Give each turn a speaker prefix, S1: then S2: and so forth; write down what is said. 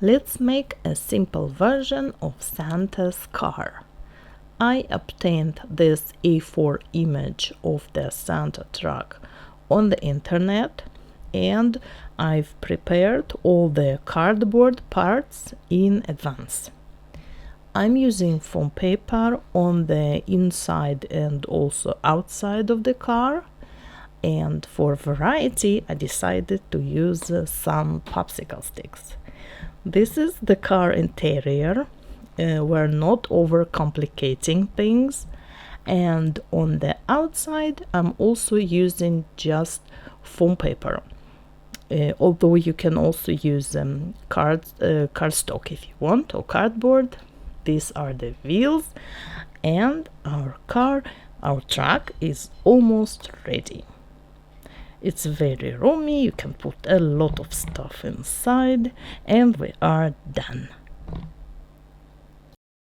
S1: Let's make a simple version of Santa's car. I obtained this A4 image of the Santa truck on the internet, and I've prepared all the cardboard parts in advance. I'm using foam paper on the inside and also outside of the car, and for variety I decided to use some popsicle sticks. This is the car interior. We're not overcomplicating things, and on the outside I'm also using just foam paper, although you can also use cardstock if you want, or cardboard. These are the wheels, and our truck is almost ready. It's very roomy, you can put a lot of stuff inside, and we are done.